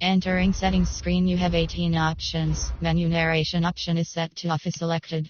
Entering settings screen, you have 18 options. Menu narration option is set to off is selected.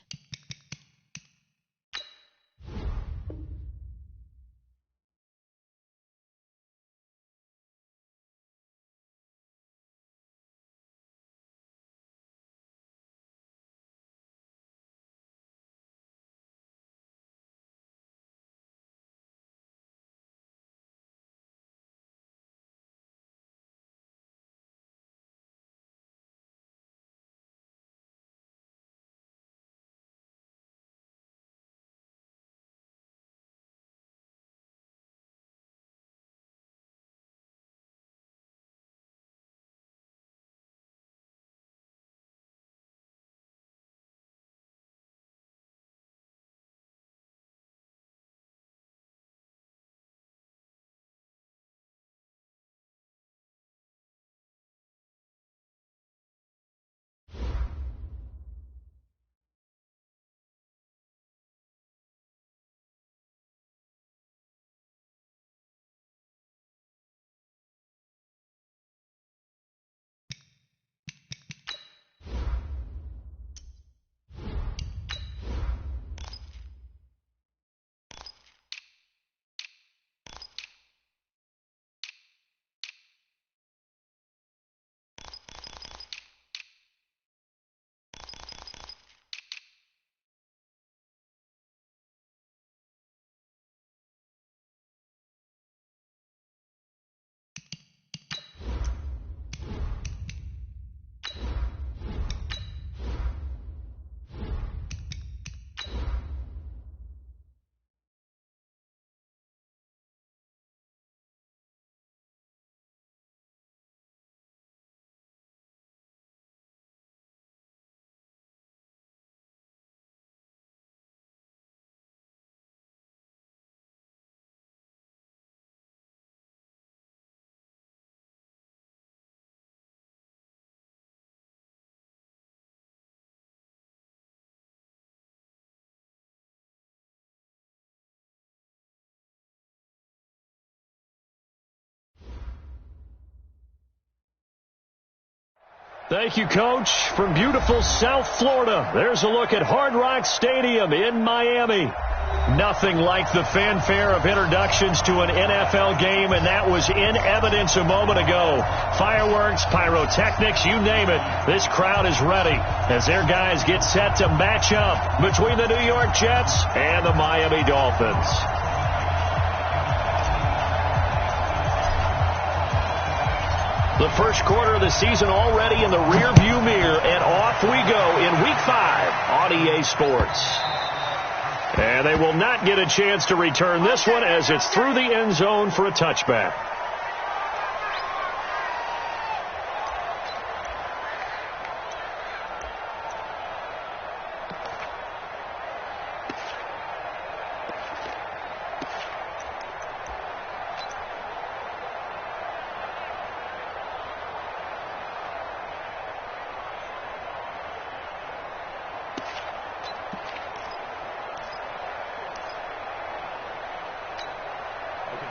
Thank you, Coach. From beautiful South Florida, there's a look at Hard Rock Stadium in Miami. Nothing like the fanfare of introductions to an NFL game, and that was in evidence a moment ago. Fireworks, pyrotechnics, you name it. This crowd is ready as their guys get set to match up between the New York Jets and the Miami Dolphins. The first quarter of the season already in the rearview mirror, and off we go in Week 5 on EA Sports. And they will not get a chance to return this one as it's through the end zone for a touchback.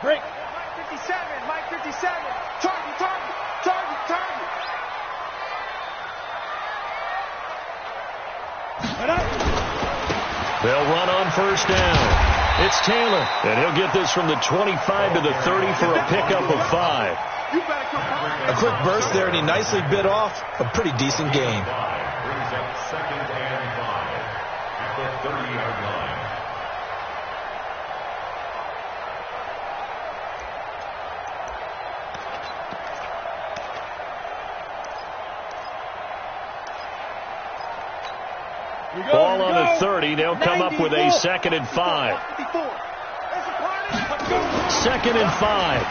Break. Mike 57. Target. They'll run on first down. It's Taylor, and he'll get this from the 25 to the 30 for a pickup of 5. A quick burst there, and he nicely bit off a pretty decent gain. Brings up 2nd and 5 at the 30-yard line. Ball on the 30. They'll come up with a 2nd and 5. 2nd and 5.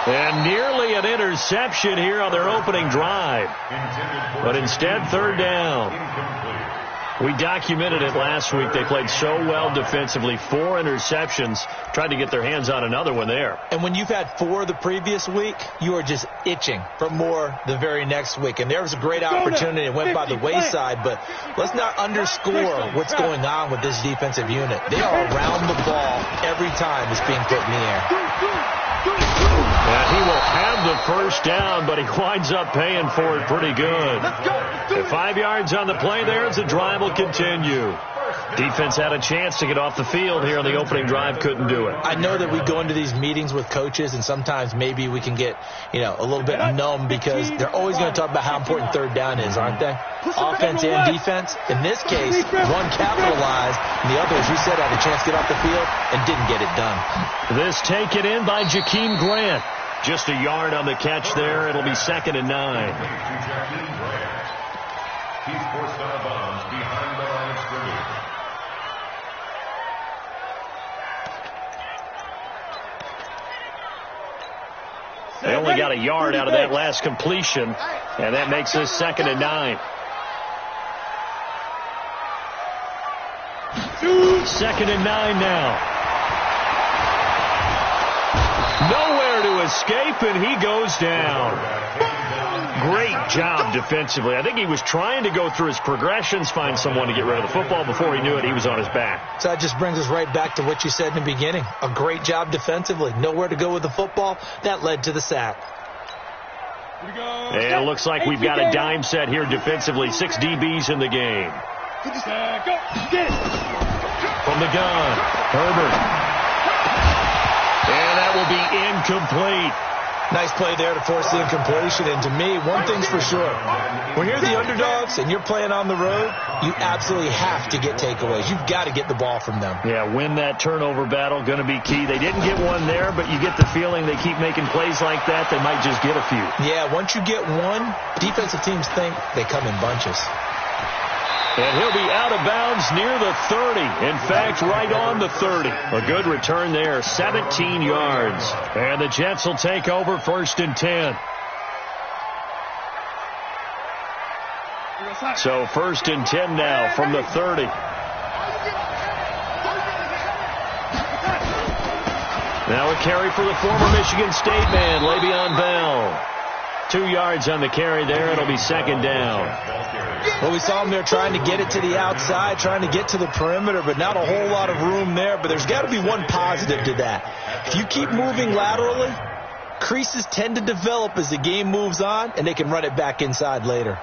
And nearly an interception here on their opening drive. But instead, 3rd down. We documented it last week. They played so well defensively. 4 interceptions. Tried to get their hands on another one there. And when you've had 4 the previous week, you are just itching for more the very next week. And there was a great opportunity. It went by the wayside. But let's not underscore what's going on with this defensive unit. They are around the ball every every time it's being put in the air. And he will have the first down, but he winds up paying for it pretty good. And 5 yards on the play there as the drive will continue. Defense had a chance to get off the field here on the opening drive, couldn't do it. I know that we go into these meetings with coaches, and sometimes maybe we can get, a little bit numb because they're always going to talk about how important third down is, aren't they? Offense and defense. In this case, one capitalized, and the other, as you said, had a chance to get off the field and didn't get it done. This taken in by Jakeem Grant. Just a yard on the catch there. It'll be 2nd and 9. He's forced out of bounds behind the line of scrimmage. They only got a yard out of that last completion, and that makes this 2nd and 9. 2nd and 9 now. Nowhere to escape, and he goes down. Great job defensively. I think he was trying to go through his progressions, find someone to get rid of the football. Before he knew it, he was on his back. So that just brings us right back to what you said in the beginning. A great job defensively. Nowhere to go with the football. That led to the sack. And it looks like we've got a dime set here defensively. 6 DBs in the game. From the gun, Herbert. And that will be incomplete. Nice play there to force the incompletion. And to me, one thing's for sure. When you're the underdogs and you're playing on the road, you absolutely have to get takeaways. You've got to get the ball from them. Yeah, win that turnover battle, going to be key. They didn't get one there, but you get the feeling they keep making plays like that, they might just get a few. Yeah, once you get one, defensive teams think they come in bunches. And he'll be out of bounds near the 30. In fact, right on the 30. A good return there, 17 yards. And the Jets will take over 1st and 10. So 1st and 10 now from the 30. Now a carry for the former Michigan State man, Le'Veon Bell. 2 yards on the carry there. It'll be 2nd down. Well, we saw him there trying to get it to the outside, trying to get to the perimeter, but not a whole lot of room there. But there's got to be one positive to that. If you keep moving laterally, creases tend to develop as the game moves on, and they can run it back inside later.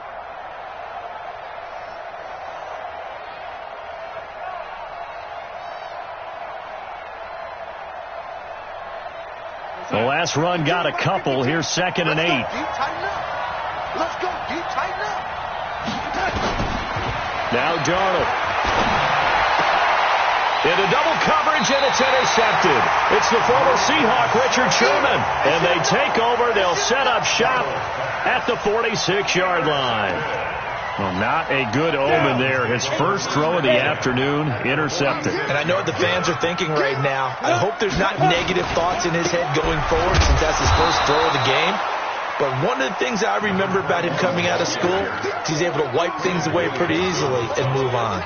The last run got a couple. Here's 2nd and 8. Let's go. Tighten up. Now Darnold. Into double coverage, and it's intercepted. It's the former Seahawk, Richard Sherman. And they take over. They'll set up shop at the 46-yard line. Well, not a good omen there. His first throw of the afternoon, intercepted. And I know what the fans are thinking right now. I hope there's not negative thoughts in his head going forward since that's his first throw of the game. But one of the things I remember about him coming out of school is he's able to wipe things away pretty easily and move on.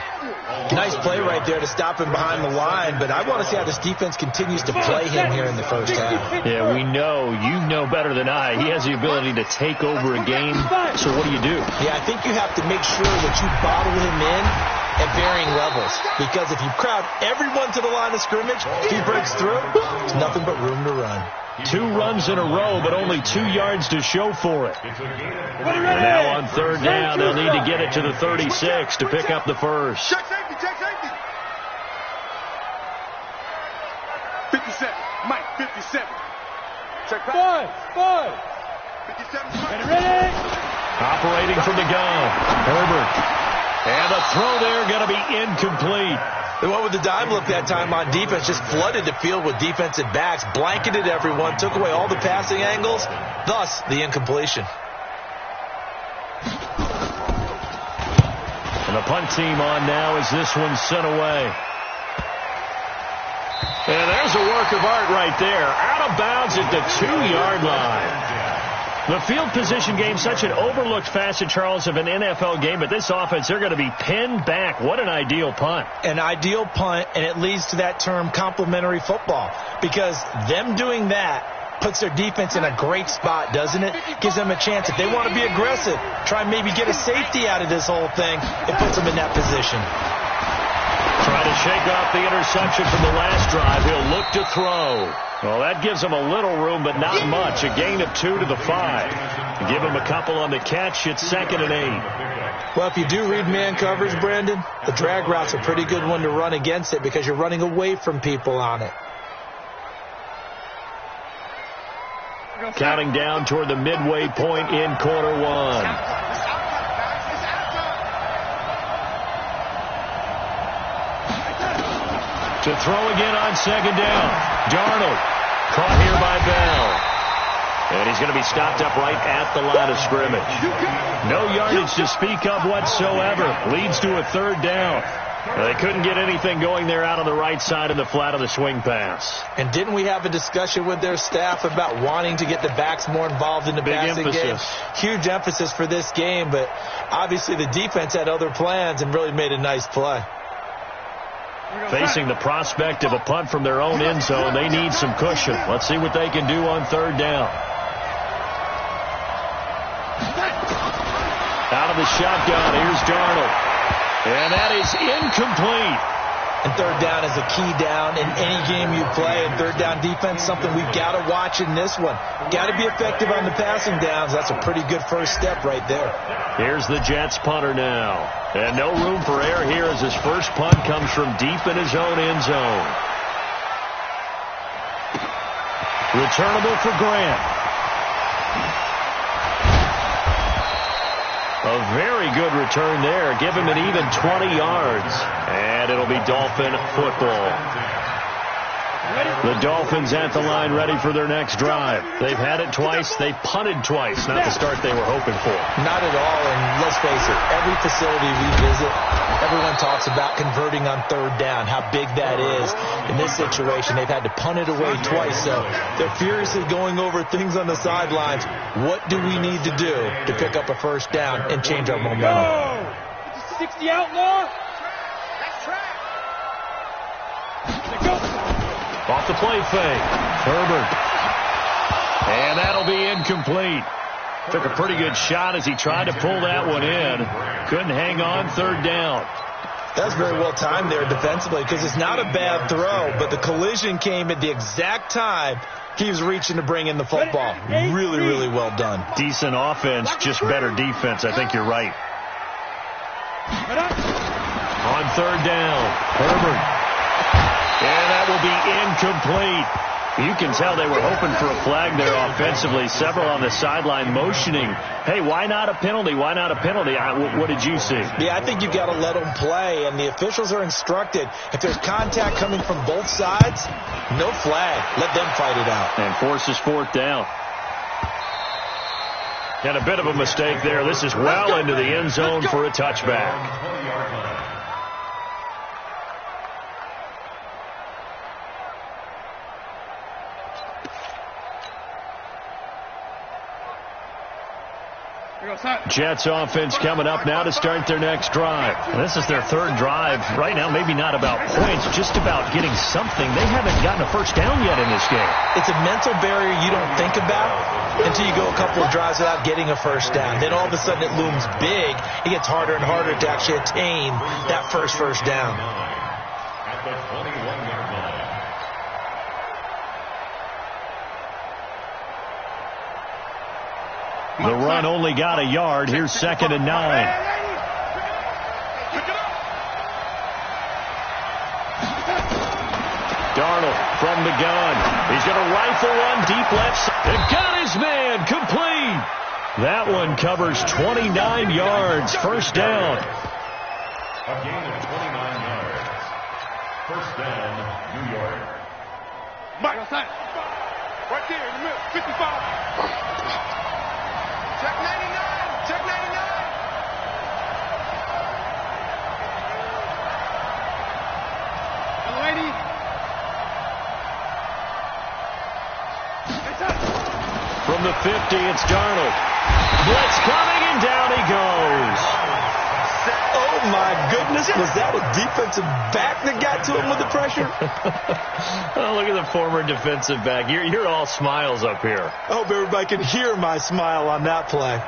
Nice play right there to stop him behind the line, but I want to see how this defense continues to play him here in the first half. Yeah, we know. You know better than I. He has the ability to take over a game. So what do you do? Yeah, I think you have to make sure that you bottle him in at varying levels. Because if you crowd everyone to the line of scrimmage, if he breaks through, there's nothing but room to run. 2 runs in a row, but only 2 yards to show for it. Now on 3rd down, they'll need to get it to the 36 to pick up the first. Check safety. 57. Mike, 57. Check back. 5. 57. Ready. Operating from the gun. Herbert. And the throw there going to be incomplete. They went with the dime look that time on defense, just flooded the field with defensive backs, blanketed everyone, took away all the passing angles, thus the incompletion. And the punt team on now as this one's sent away. And there's a work of art right there. Out of bounds at the 2-yard line. The field position game, such an overlooked facet, Charles, of an NFL game, but this offense, they're going to be pinned back. What an ideal punt. An ideal punt, and it leads to that term complementary football, because them doing that puts their defense in a great spot, doesn't it? Gives them a chance. If they want to be aggressive, try and maybe get a safety out of this whole thing, it puts them in that position. Try to to shake off the interception from the last drive. He'll look to throw. Well, that gives him a little room, but not much. A gain of 2 to the 5. Give him a couple on the catch. It's 2nd and 8. Well, if you do read man coverage, Brandon, the drag route's a pretty good one to run against it because you're running away from people on it. Counting down toward the midway point in quarter 1. To throw again on 2nd down. Darnold caught here by Bell. And he's going to be stopped up right at the line of scrimmage. No yardage to speak of whatsoever. Leads to a 3rd down. They couldn't get anything going there out on the right side of the flat of the swing pass. And didn't we have a discussion with their staff about wanting to get the backs more involved in the passing game? Huge emphasis for this game, but obviously the defense had other plans and really made a nice play. Facing the prospect of a punt from their own end zone, they need some cushion. Let's see what they can do on 3rd down. Out of the shotgun, here's Darnold. And that is incomplete. And 3rd down is a key down in any game you play. And 3rd down defense, something we've got to watch in this one. Got to be effective on the passing downs. That's a pretty good first step right there. Here's the Jets punter now. And no room for error here as his first punt comes from deep in his own end zone. Returnable for Grant. A very good return there. Give him an even 20 yards. And it'll be Dolphin football. The Dolphins at the line ready for their next drive. They've had it twice. They've punted twice. Not the start they were hoping for. Not at all. And let's face it, every facility we visit, everyone talks about converting on 3rd down, how big that is. In this situation, they've had to punt it away twice. So they're furiously going over things on the sidelines. What do we need to do to pick up a first down and change our momentum? 60 outlaw. Off the play fake. Herbert. And that'll be incomplete. Took a pretty good shot as he tried to pull that one in. Couldn't hang on. 3rd down. That's very well timed there defensively because it's not a bad throw, but the collision came at the exact time he was reaching to bring in the football. Really, really well done. Decent offense, just better defense. I think you're right. On 3rd down, Herbert. And that will be incomplete. You can tell they were hoping for a flag there offensively. Several on the sideline motioning, hey, why not a penalty? Why not a penalty? What did you see? Yeah, I think you've got to let them play, and the officials are instructed. If there's contact coming from both sides, no flag. Let them fight it out. And forces 4th down. And a bit of a mistake there. This is well into the end zone for a touchback. Jets offense coming up now to start their next drive. And this is their 3rd drive. Right now, maybe not about points, just about getting something. They haven't gotten a first down yet in this game. It's a mental barrier you don't think about until you go a couple of drives without getting a first down. Then all of a sudden it looms big. It gets harder and harder to actually attain that first down. At the 21-yard line. The run only got a yard. Here's 2nd and 9. Darnold from the gun. He's going to rifle one deep left side. And got his man complete. That one covers 29 yards. First down. A gain of 29 yards. First down, New York. Mike, right there in the middle, 55. Check 99. Check 99. Hello, lady. From the 50, it's Darnold. Blitz coming, and down he goes. Oh, my goodness. Was that a defensive back that got to him with the pressure? Oh, look at the former defensive back. You're all smiles up here. I hope everybody can hear my smile on that play.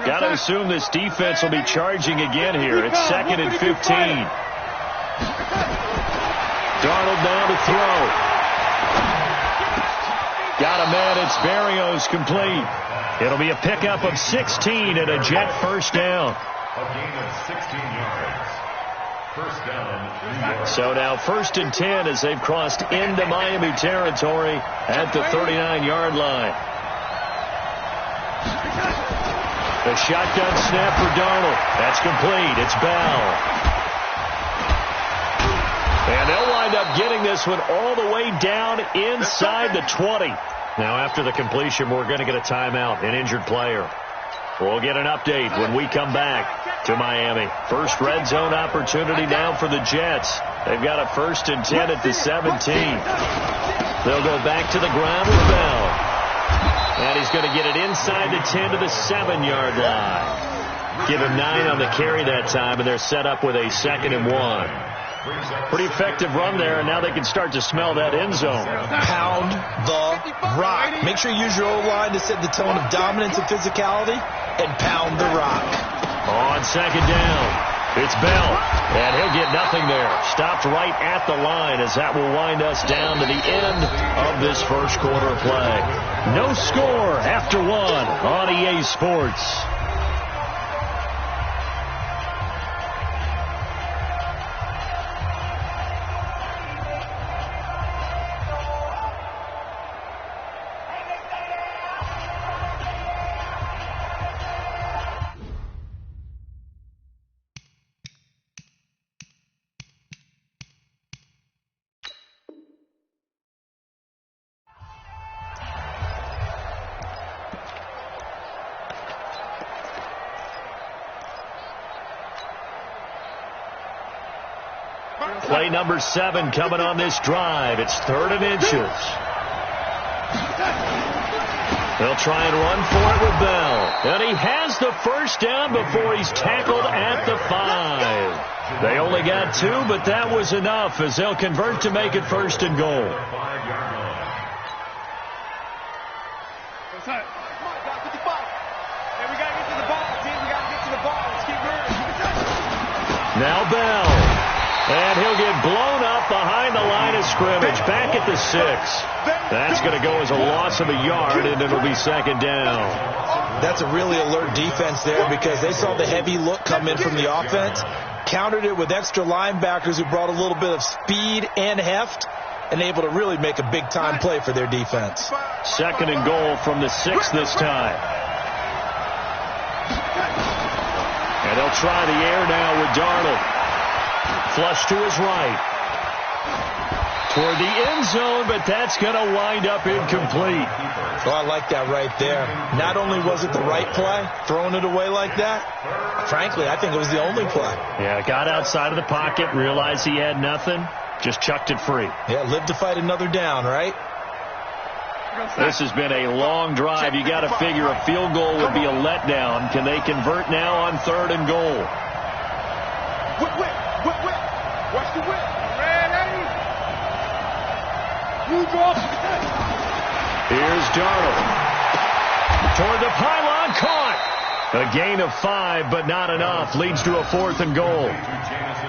Got to assume this defense will be charging again here. It's 2nd and 15. Darnold now to throw. Got a man. It's Berrios complete. It'll be a pickup of 16 and a Jet first down. A gain of 16 yards. First down, New York. So now 1st and 10 as they've crossed into Miami territory at the 39-yard line. The shotgun snap for Darnold. That's complete. It's Bell. And they'll wind up getting this one all the way down inside the 20. Now after the completion, we're going to get a timeout, an injured player. We'll get an update when we come back to Miami. First red zone opportunity now for the Jets. They've got a 1st and 10 at the 17. They'll go back to the ground with Bell. And he's going to get it inside the 10 to the 7-yard line. Give him 9 on the carry that time, and they're set up with a 2nd and 1. Pretty effective run there, and now they can start to smell that end zone. Pound the rock. Make sure you use your O-line to set the tone of dominance and physicality, and pound the rock. On 2nd down, it's Bell, and he'll get nothing there. Stopped right at the line as that will wind us down to the end of this first quarter of play. No score after 1 on EA Sports. Play number 7 coming on this drive. It's 3rd and inches. They'll try and run for it with Bell. And he has the first down before he's tackled at the 5. They only got 2, but that was enough as they'll convert to make it 1st and goal. Now Bell. And he'll get blown up behind the line of scrimmage, back at the 6. That's going to go as a loss of a yard, and it'll be 2nd down. That's a really alert defense there because they saw the heavy look come in from the offense, countered it with extra linebackers who brought a little bit of speed and heft, and able to really make a big-time play for their defense. 2nd and goal from the 6 this time. And they'll try the air now with Darnold. Flush to his right. Toward the end zone, but that's going to wind up incomplete. Well, I like that right there. Not only was it the right play, throwing it away like that, frankly, I think it was the only play. Yeah, got outside of the pocket, realized he had nothing, just chucked it free. Yeah, live to fight another down, right? This has been a long drive. You got to figure a field goal would be a letdown. Can they convert now on 3rd and goal? Watch the whip. Ready? You drop. Here's Darnold. Toward the pylon, caught. A gain of 5, but not enough. Leads to a 4th and goal.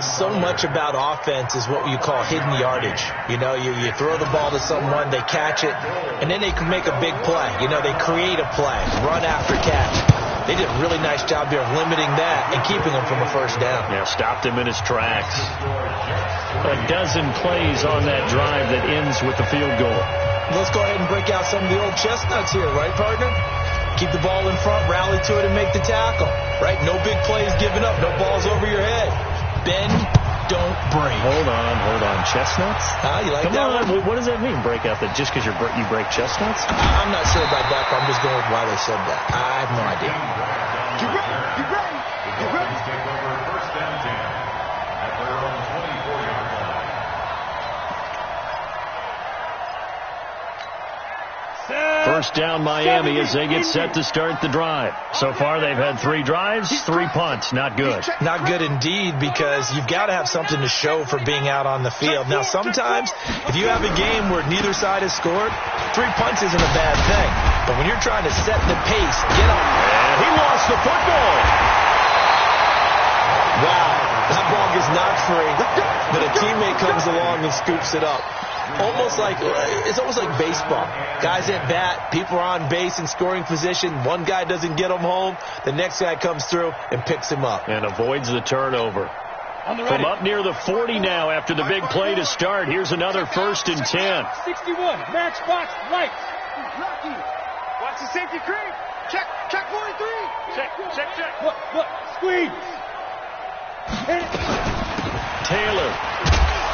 So much about offense is what you call hidden yardage. You know, you throw the ball to someone, they catch it, and then they can make a big play. You know, they create a play, run after catch. They did a really nice job there of limiting that and keeping him from a first down. Yeah, stopped him in his tracks. A dozen plays on that drive that ends with the field goal. Let's go ahead and break out some of the old chestnuts here, right, partner? Keep the ball in front, rally to it, and make the tackle. Right? No big plays given up, no balls over your head. Bend, don't break. Hold on. Chestnuts? You like Come that on. one? What does that mean, break out? That just because you break chestnuts? I'm not sure about that, but I'm just going with why they said that. I have no idea. Get ready. Dolphins take over 1st and 10 at their own 24-yard line. First down Miami as they get set to start the drive. So far they've had 3 drives, 3 punts. Not good. Not good indeed, because you've got to have something to show for being out on the field. Now, sometimes if you have a game where neither side has scored, 3 punts isn't a bad thing. But when you're trying to set the pace, get up. And he lost the football. Wow, that ball gets knocked free, but a teammate comes along and scoops it up. It's almost like baseball. Guys at bat, people are on base in scoring position. One guy doesn't get him home. The next guy comes through and picks him up. And avoids the turnover. From up near the 40 now after the big play to start. Here's another 1st and 10. 61, matchbox right. Watch the safety creep. Check 43. Check. Look, squeeze. Taylor.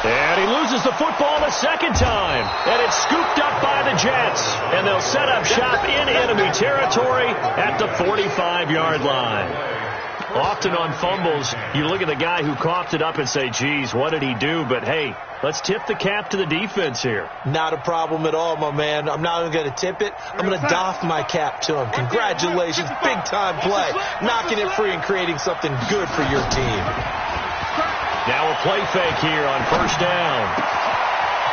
And he loses the football a second time. And it's scooped up by the Jets. And they'll set up shop in enemy territory at the 45-yard line. Often on fumbles, you look at the guy who coughed it up and say, geez, what did he do? But, hey, let's tip the cap to the defense here. Not a problem at all, my man. I'm not even going to tip it. I'm going to doff my cap to him. Congratulations. Big-time play. Knocking it free and creating something good for your team. Now a play fake here on first down.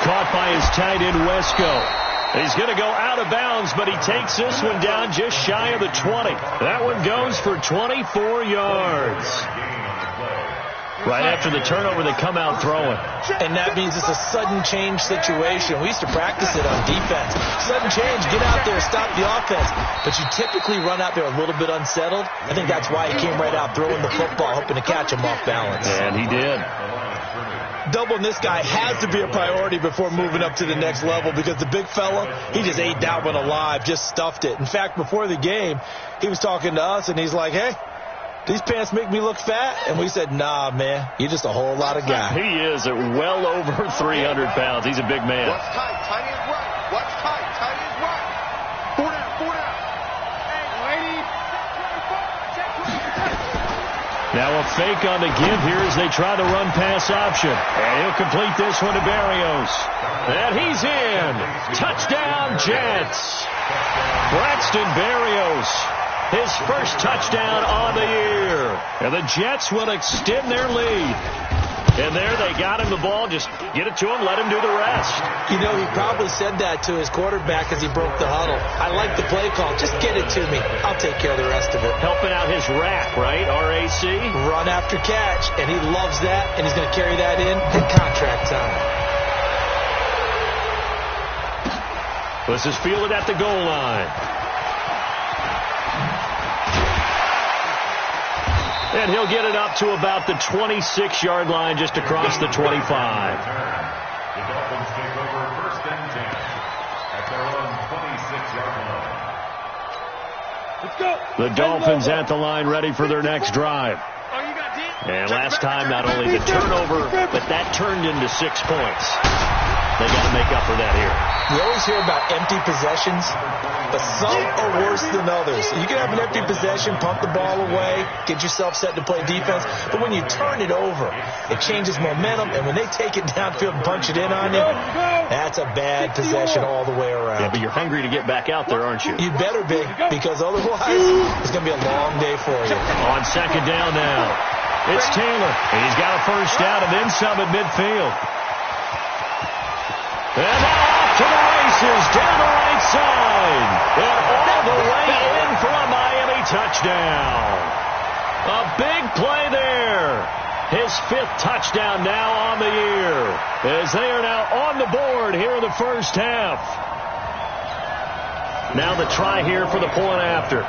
Caught by his tight end, Wesco. He's going to go out of bounds, but he takes this one down just shy of the 20. That one goes for 24 yards. Right after the turnover, they come out throwing. And that means it's a sudden change situation. We used to practice it on defense. Sudden change, get out there, stop the offense. But you typically run out there a little bit unsettled. I think that's why he came right out throwing the football, hoping to catch him off balance. And he did. Doubling this guy has to be a priority before moving up to the next level, because the big fella, he just ate that one alive, just stuffed it. In fact, before the game, he was talking to us, and he's like, hey, these pants make me look fat? And we said, nah, man, you're just a whole lot of guy. He is at well over 300 pounds. He's a big man. Watch tight end right. Watch tight end right. 4 down. Hey, lady. Now a fake on the give here as they try to run pass option. And he'll complete this one to Berrios. And he's in. Touchdown, Jets. Braxton Berrios. His first touchdown on the year. And the Jets will extend their lead. And there they got him the ball. Just get it to him, let him do the rest. You know, he probably said that to his quarterback as he broke the huddle. I like the play call. Just get it to me. I'll take care of the rest of it. Helping out his rack, right? RAC. Run after catch. And he loves that. And he's going to carry that in at contract time. This is fielded at the goal line. And he'll get it up to about the 26-yard line, just across the 25. The Dolphins take over 1st and 10 at their own 26-yard line. Let's go. The Dolphins at the line, ready for their next drive. And last time, not only the turnover, but that turned into 6 points. They got to make up for that here. We always hear about empty possessions, but some are worse than others. You can have an empty possession, punt the ball away, get yourself set to play defense, but when you turn it over, it changes momentum, and when they take it downfield and punch it in on you, that's a bad possession all the way around. Yeah, but you're hungry to get back out there, aren't you? You better be, because otherwise it's going to be a long day for you. On second down now, it's Taylor, and he's got a first down and then some at midfield. And now off to the races, down the right side. And all the way in for a Miami touchdown. A big play there. His 5th touchdown now on the year, as they are now on the board here in the first half. Now the try here for the point after.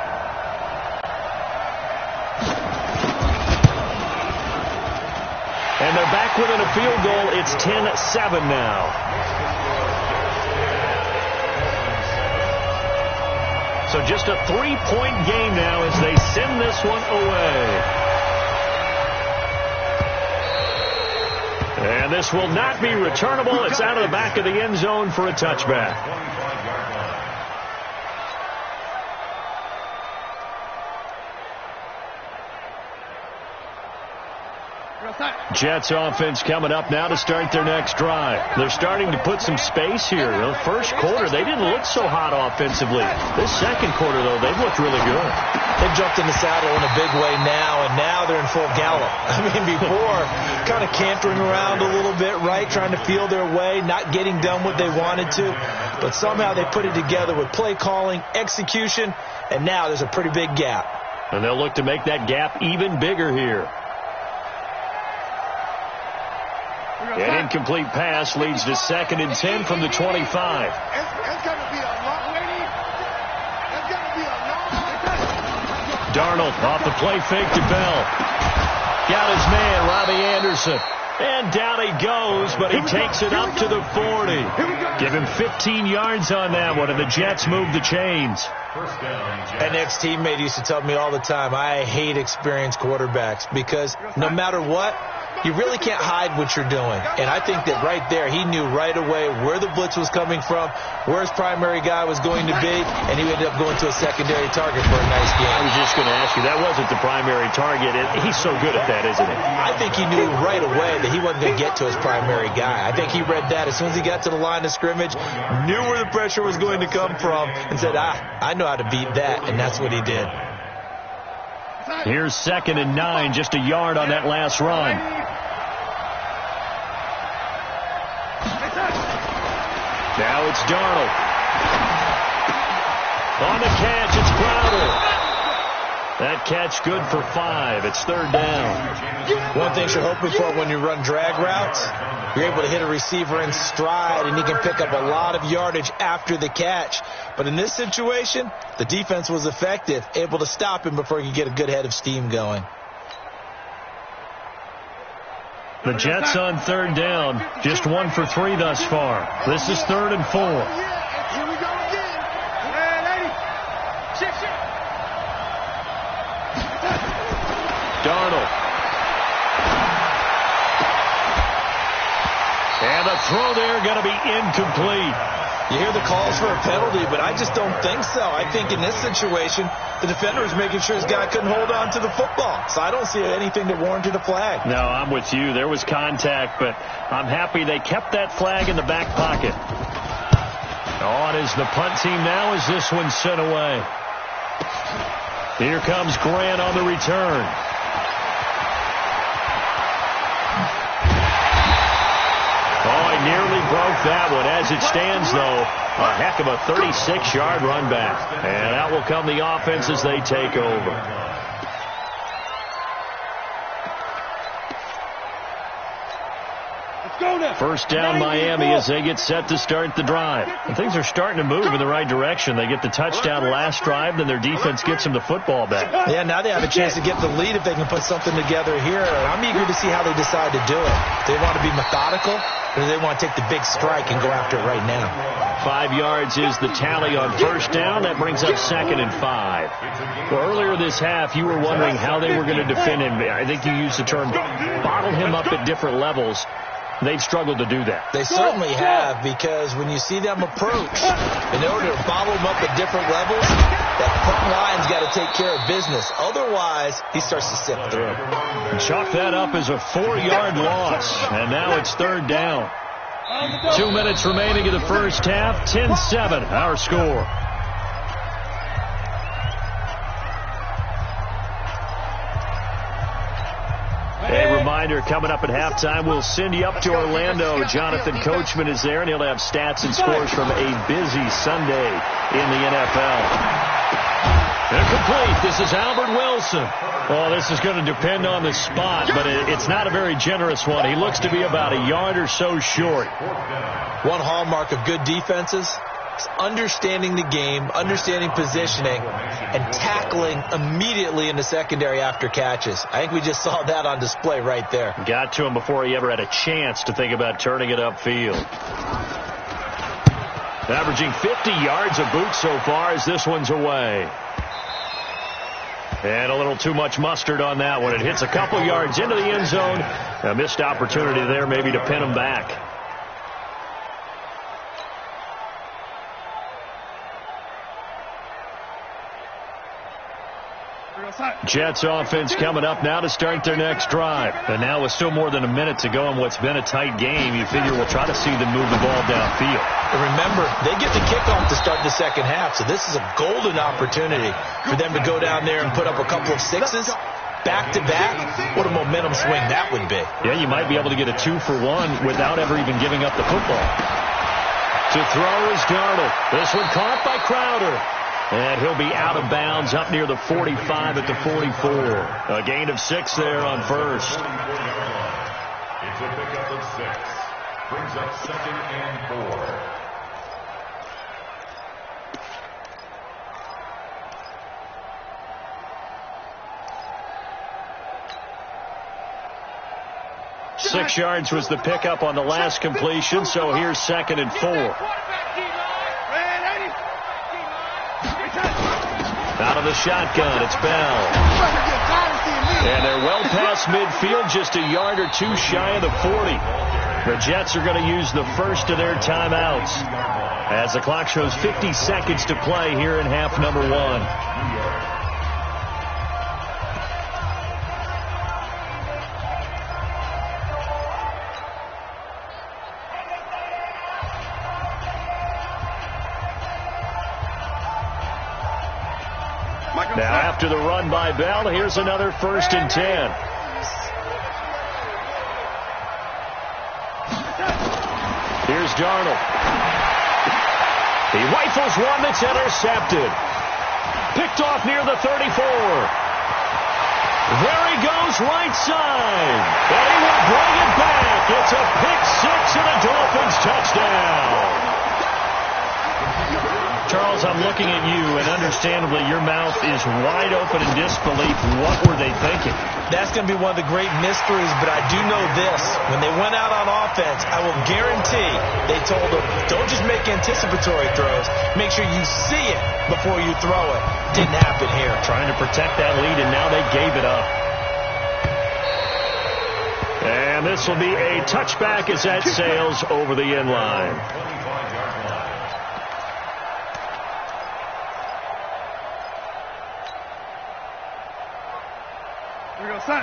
And they're back within a field goal. It's 10-7 now. So just a 3-point game now as they send this one away. And this will not be returnable. It's out of the back of the end zone for a touchback. Jets offense coming up now to start their next drive. They're starting to put some space here. The first quarter, they didn't look so hot offensively. This second quarter, though, they've looked really good. They've jumped in the saddle in a big way now, and now they're in full gallop. I mean, before, kind of cantering around a little bit, right, trying to feel their way, not getting done what they wanted to. But somehow they put it together with play calling, execution, and now there's a pretty big gap. And they'll look to make that gap even bigger here. An incomplete pass leads to 2nd and 10 from the 25. It's going to be a long waiting. It's going to be a long. Darnold off the play fake to Bell. Got his man, Robbie Anderson. And down he goes, but he takes it up to the 40. Give him 15 yards on that one, and the Jets move the chains. An ex-teammate used to tell me all the time, I hate experienced quarterbacks because no matter what, you really can't hide what you're doing. And I think that right there, he knew right away where the blitz was coming from, where his primary guy was going to be, and he ended up going to a secondary target for a nice game. I was just going to ask you, that wasn't the primary target. He's so good at that, isn't he? I think he knew right away that he wasn't going to get to his primary guy. I think he read that as soon as he got to the line of scrimmage, knew where the pressure was going to come from, and said, I know how to beat that, and that's what he did. Here's 2nd and 9, just a yard on that last run. Now it's Darnold. On the catch, it's Crowder. That catch good for 5. It's 3rd down. One thing you're hoping for when you run drag routes, you're able to hit a receiver in stride, and he can pick up a lot of yardage after the catch. But in this situation, the defense was effective, able to stop him before he could get a good head of steam going. The Jets on 3rd down, just 1 for 3 thus far. This is 3rd and 4. Here we go again. Hey, lady. Shit. Darnold. And the throw there going to be incomplete. You hear the calls for a penalty, but I just don't think so. I think in this situation, the defender was making sure his guy couldn't hold on to the football. So I don't see anything that warranted a flag. No, I'm with you. There was contact, but I'm happy they kept that flag in the back pocket. On is the punt team now as this one's sent away. Here comes Grant on the return. Nearly broke that one. As it stands, though, a heck of a 36-yard run back. And that will come the offense as they take over. First down Miami as they get set to start the drive. And things are starting to move in the right direction. They get the touchdown last drive, then their defense gets them the football back. Yeah, now they have a chance to get the lead if they can put something together here. And I'm eager to see how they decide to do it. Do they want to be methodical, or do they want to take the big strike and go after it right now? 5 yards is the tally on first down. That brings up 2nd and 5. Well, earlier this half, you were wondering how they were going to defend him. I think you used the term bottle him up at different levels. They've struggled to do that. They certainly have, because when you see them approach, in order to bottle them up at different levels, that front line's got to take care of business. Otherwise, he starts to sift through. Chalk that up as a 4-yard loss, and now it's 3rd down. 2 minutes remaining in the first half, 10-7, our score. A reminder, coming up at halftime, we'll send you up to Orlando. Jonathan Coachman is there, and he'll have stats and scores from a busy Sunday in the NFL. Incomplete. This is Albert Wilson. Well, this is going to depend on the spot, but it's not a very generous one. He looks to be about a yard or so short. One hallmark of good defenses is understanding the game, understanding positioning, and tackling immediately in the secondary after catches. I think we just saw that on display right there. Got to him before he ever had a chance to think about turning it upfield. Averaging 50 yards a boot so far as this one's away. And a little too much mustard on that one. It hits a couple yards into the end zone. A missed opportunity there maybe to pin him back. Jets offense coming up now to start their next drive. And now with still more than a minute to go in what's been a tight game, you figure we'll try to see them move the ball downfield. And remember, they get the kickoff to start the second half, so this is a golden opportunity for them to go down there and put up a couple of sixes. Back-to-back, what a momentum swing that would be. Yeah, you might be able to get a 2-for-1 without ever even giving up the football. To throw is Darnold. This one caught by Crowder. And he'll be out of bounds up near the 45 at the 44. A gain of 6 there on first. It's a pickup of 6. Brings up 2nd and 4. Six yards was the pickup on the last completion, so here's 2nd and 4. Out of the shotgun, it's Bell. And they're well past midfield, just a yard or 2 shy of the 40. The Jets are going to use the first of their timeouts as the clock shows 50 seconds to play here in half number 1. Now after the run by Bell, here's another 1st and 10. Here's Darnold. He rifles one that's intercepted. Picked off near the 34. There he goes, right side. And he will bring it back. It's a pick 6 and a Dolphins touchdown. Charles, I'm looking at you, and understandably, your mouth is wide open in disbelief. What were they thinking? That's going to be one of the great mysteries, but I do know this. When they went out on offense, I will guarantee they told them, don't just make anticipatory throws. Make sure you see it before you throw it. Didn't happen here. Trying to protect that lead, and now they gave it up. And this will be a touchback as that sails over the end line.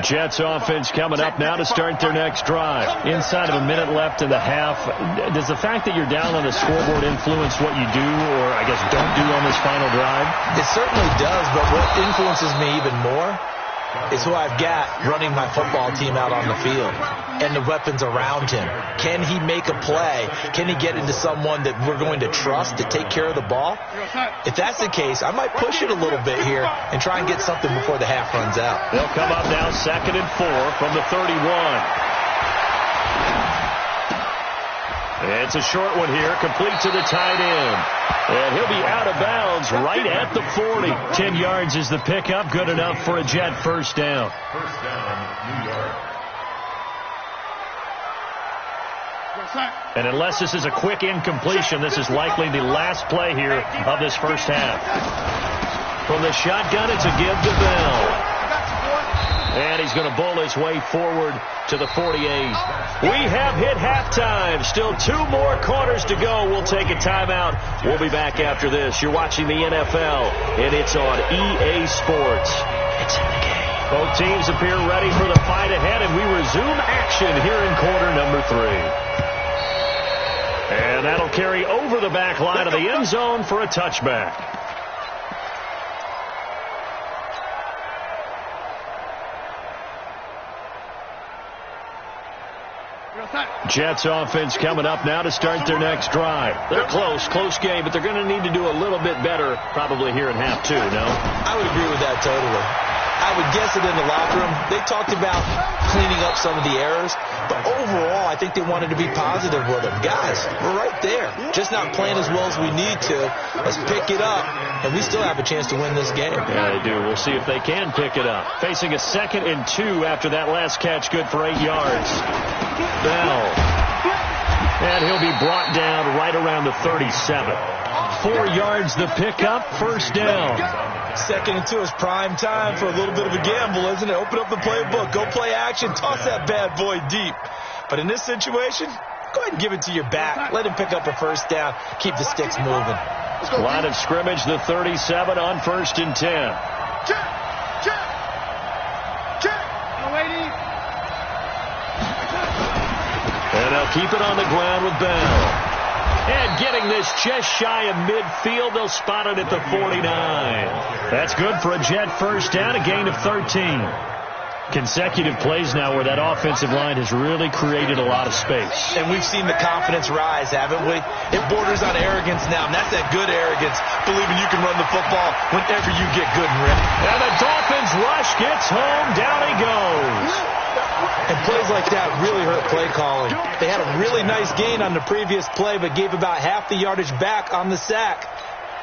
Jets offense coming up now to start their next drive. Inside of a minute left in the half. Does the fact that you're down on the scoreboard influence what you do, or I guess don't do on this final drive? It certainly does, but what influences me even more is who I've got running my football team out on the field and the weapons around him. Can he make a play? Can he get into someone that we're going to trust to take care of the ball? If that's the case, I might push it a little bit here and try and get something before the half runs out. They'll come up now 2nd and 4 from the 31. It's a short one here, complete to the tight end. And he'll be out of bounds right at the 40. 10 yards is the pickup, good enough for a Jet first down. First down, New York. And unless this is a quick incompletion, this is likely the last play here of this first half. From the shotgun, it's a give to Bell. And he's going to bowl his way forward to the 48. We have hit halftime. Still 2 more quarters to go. We'll take a timeout. We'll be back after this. You're watching the NFL, and it's on EA Sports. It's in the game. Both teams appear ready for the fight ahead, and we resume action here in quarter number 3. And that'll carry over the back line of the end zone for a touchback. Jets offense coming up now to start their next drive. They're close game, but they're going to need to do a little bit better probably here in half 2, no? I would agree with that totally. I would guess it in the locker room. They talked about cleaning up some of the errors, but overall, I think they wanted to be positive with them. Guys, we're right there. Just not playing as well as we need to. Let's pick it up, and we still have a chance to win this game. Yeah, they do. We'll see if they can pick it up. Facing a 2nd and 2 after that last catch, good for 8 yards. Bell. And he'll be brought down right around the 37. 4 yards the pickup, first down. 2nd and 2 is prime time for a little bit of a gamble, isn't it? Open up the playbook, go play action, toss that bad boy deep. But in this situation, go ahead and give it to your back. Let him pick up a first down. Keep the sticks moving. Line of scrimmage, the 37 on 1st and 10. They'll keep it on the ground with Bell. And getting this just shy of midfield, they'll spot it at the 49. That's good for a Jet first down, a gain of 13. Consecutive plays now where that offensive line has really created a lot of space. And we've seen the confidence rise, haven't we? It borders on arrogance now, and that's that good arrogance, believing you can run the football whenever you get good and ready. And the Dolphins rush gets home, down he goes. And plays like that really hurt play calling. They had a really nice gain on the previous play, but gave about half the yardage back on the sack.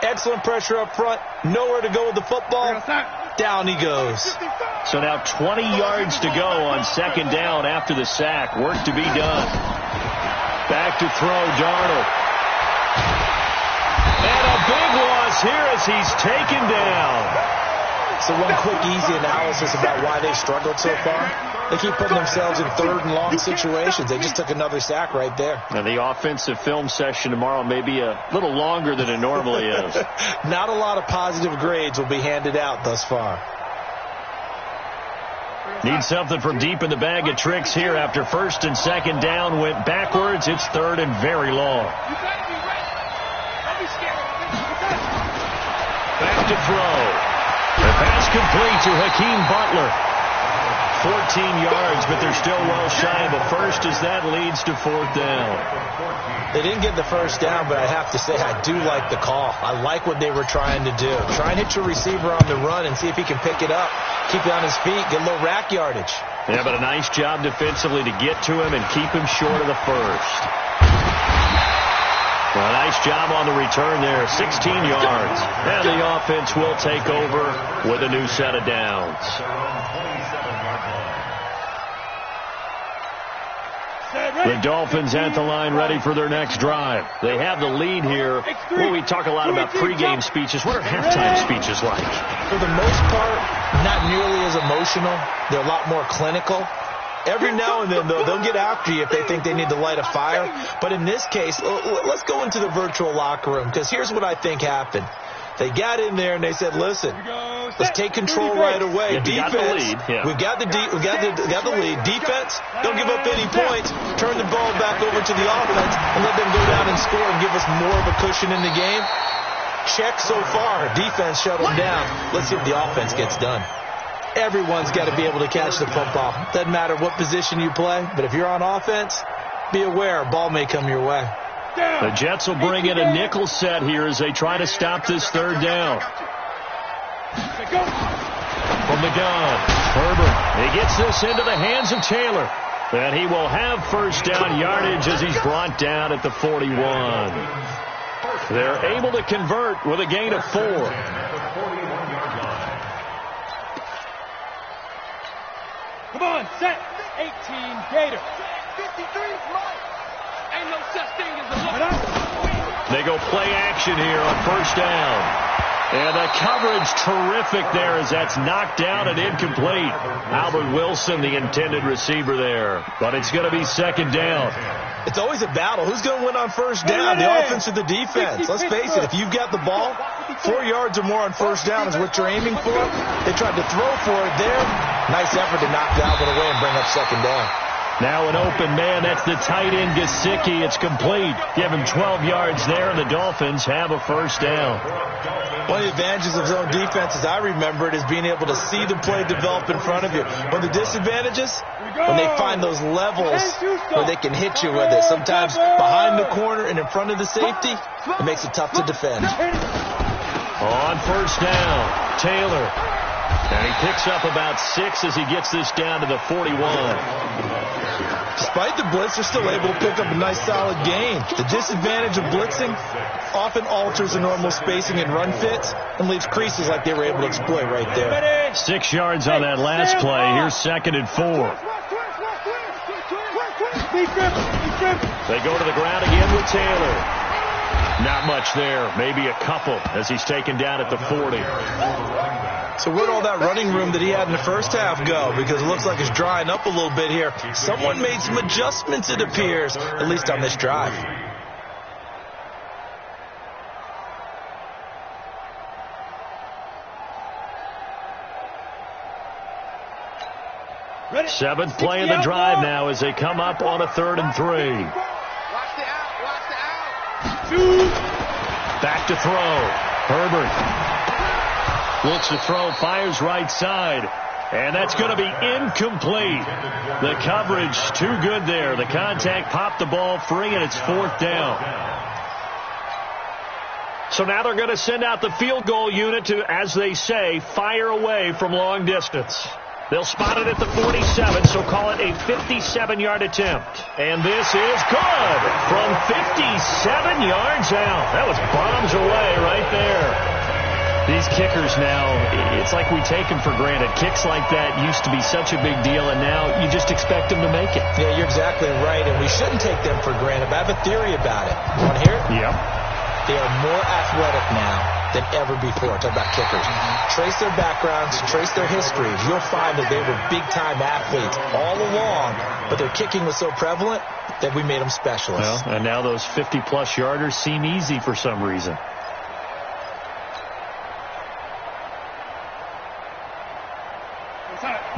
Excellent pressure up front, nowhere to go with the football. Down he goes. So now 20 yards to go on second down after the sack. Work to be done. Back to throw, Darnold. And a big loss here as he's taken down. So one quick, easy analysis about why they struggled so far. They keep putting themselves in third and long situations. They just took another sack right there. Now the offensive film session tomorrow may be a little longer than it normally is. Not a lot of positive grades will be handed out thus far. Need something from deep in the bag of tricks here after first and second down went backwards. It's third and very long. Back to throw. The pass complete to Hakeem Butler. 14 yards, but they're still well shy of a first as that leads to fourth down. They didn't get the first down, but I have to say I do like the call. I like what they were trying to do. Try and hit your receiver on the run and see if he can pick it up. Keep it on his feet, get a little rack yardage. Yeah, but a nice job defensively to get to him and keep him short of the first. Well, nice job on the return there, 16 yards. And the offense will take over with a new set of downs. The Dolphins at the line ready for their next drive. They have the lead here. Well, we talk a lot about pregame speeches. What are halftime speeches like? For the most part, not nearly as emotional. They're a lot more clinical. Every now and then, though, they'll get after you if they think they need to light a fire. But in this case, let's go into the virtual locker room, because here's what I think happened. They got in there and they said, listen, let's take control right away. Defense, we've got the lead. Defense, don't give up any points. Turn the ball back over to the offense and let them go down and score and give us more of a cushion in the game. Check so far. Defense shut them down. Let's see if the offense gets done. Everyone's got to be able to catch the football. Doesn't matter what position you play, but if you're on offense, be aware a ball may come your way. The Jets will bring in a nickel set here as they try to stop this third down. From the gun, Herbert. He gets this into the hands of Taylor. And he will have first down yardage as he's brought down at the 41. They're able to convert with a gain of 4. Come on, set. 18, Gator. 53 is mine. Ain't no such thing as a look. They go play action here on first down. And the coverage terrific there as that's knocked down and incomplete. Albert Wilson, the intended receiver there. But it's going to be second down. It's always a battle. Who's going to win on first down, the offense or the defense? Let's face it, if you've got the ball, 4 yards or more on first down is what you're aiming for. They tried to throw for it there. Nice effort to knock Dalvin away and bring up second down. Now an open man. That's the tight end, Gesicki. It's complete. Give him 12 yards there, and the Dolphins have a first down. One of the advantages of zone defense, as I remember it, is being able to see the play develop in front of you. One of the disadvantages, when they find those levels where they can hit you with it. Sometimes behind the corner and in front of the safety, it makes it tough to defend. On first down, Taylor. And he picks up about 6 as he gets this down to the 41. Despite the blitz, they're still able to pick up a nice solid gain. The disadvantage of blitzing often alters the normal spacing and run fits and leaves creases like they were able to exploit right there. 6 yards on that last play. Here's second and 4. They go to the ground again with Taylor. Not much there. Maybe a couple as he's taken down at the 40. So where'd all that running room that he had in the first half go? Because it looks like it's drying up a little bit here. Someone made some adjustments, it appears, at least on this drive. Seventh play of the drive now as they come up on a 3rd and 3. Watch the out. Watch the out. Back to throw. Herbert looks to throw, fires right side. And that's going to be incomplete. The coverage too good there. The contact popped the ball free, and it's 4th down. So now they're going to send out the field goal unit to, as they say, fire away from long distance. They'll spot it at the 47, so call it a 57-yard attempt. And this is good from 57 yards out. That was bombs away right there. These kickers now, it's like we take them for granted. Kicks like that used to be such a big deal, and now you just expect them to make it. Yeah, you're exactly right, and we shouldn't take them for granted. But I have a theory about it. You want to hear it? Yep. They are more athletic now than ever before. Talk about kickers. Trace their backgrounds, trace their histories. You'll find that they were big-time athletes all along, but their kicking was so prevalent that we made them specialists. Well, and now those 50-plus yarders seem easy for some reason.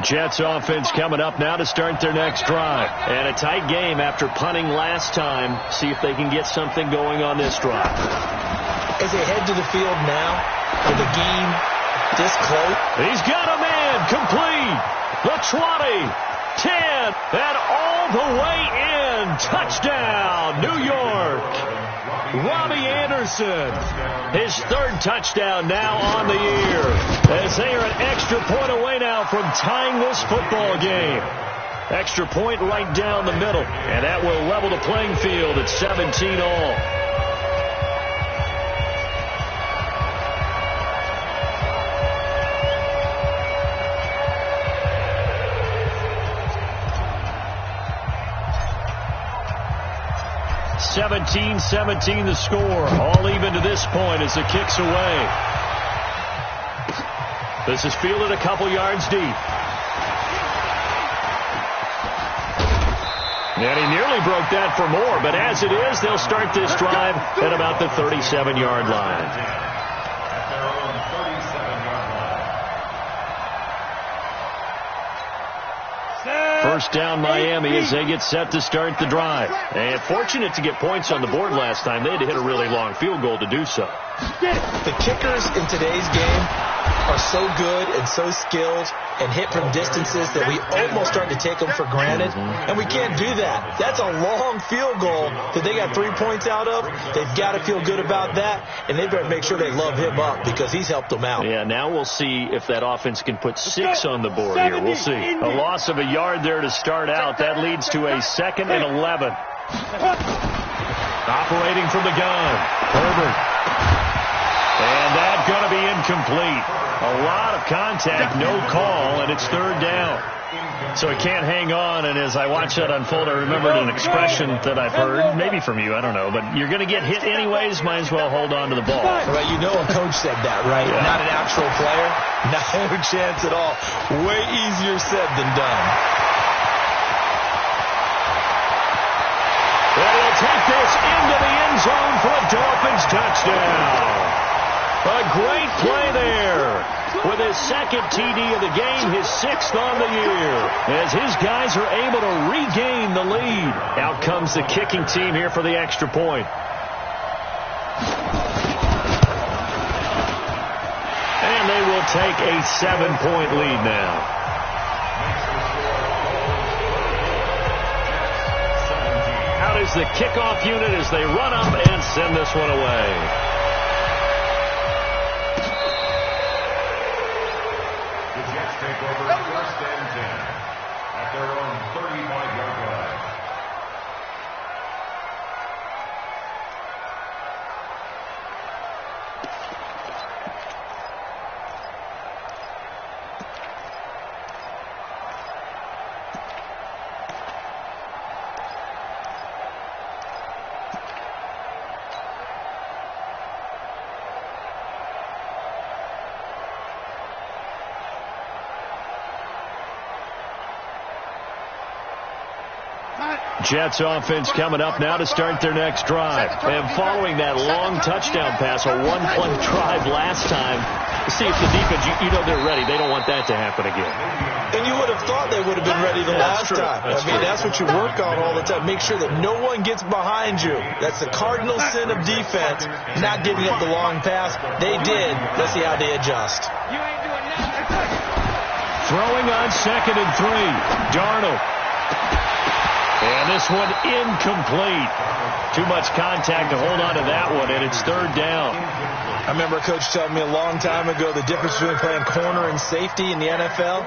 Jets offense coming up now to start their next drive. And a tight game after punting last time. See if they can get something going on this drive. As they head to the field now, with the game this close. He's got a man complete. The 20, 10, and all the way in. Touchdown, New York. Robbie Anderson, his 3rd touchdown now on the year, as they are an extra point away now from tying this football game. Extra point right down the middle, and that will level the playing field at 17 all. (17-17) the score. All even to this point as the kick's away. This is fielded a couple yards deep. And he nearly broke that for more, but as it is, they'll start this drive at about the 37-yard line. First down Miami as they get set to start the drive. And fortunate to get points on the board last time. They had to hit a really long field goal to do so. The kickers in today's game are so good and so skilled and hit from distances that we almost start to take them for granted. And we can't do that. That's a long field goal that they got 3 points out of. They've got to feel good about that, and they better make sure they love him up because he's helped them out. Yeah, now we'll see if that offense can put 6 on the board here. We'll see. A loss of a yard there to start out. That leads to a 2nd and 11. Operating from the gun, Herbert. And that's going to be incomplete. A lot of contact, no call, and it's 3rd down. So he can't hang on, and as I watch that unfold, I remembered an expression that I've heard, maybe from you, I don't know, but you're going to get hit anyways, might as well hold on to the ball. Right, you know a coach said that, right? Yeah. Not an actual player? No chance at all. Way easier said than done. And he'll take this into the end zone for a Dolphins touchdown. A great play there with his 2nd TD of the game, his 6th on the year, as his guys are able to regain the lead. Out comes the kicking team here for the extra point. And they will take a 7-point lead now. Out is the kickoff unit as they run up and send this one away. Take over 1st and 10 at their own 35-yard line. Jets offense coming up now to start their next drive. And following that long touchdown pass, a one-play drive last time, see if the defense, you know they're ready. They don't want that to happen again. And you would have thought they would have been ready the last time. That's what you work on all the time. Make sure that no one gets behind you. That's the cardinal sin of defense, not giving up the long pass. They did. Let's see how they adjust. You ain't doing nothing. Throwing on 2nd and 3. Darnold. And this one incomplete. Too much contact to hold on to that one, and it's 3rd down. I remember a coach telling me a long time ago the difference between playing corner and safety in the NFL.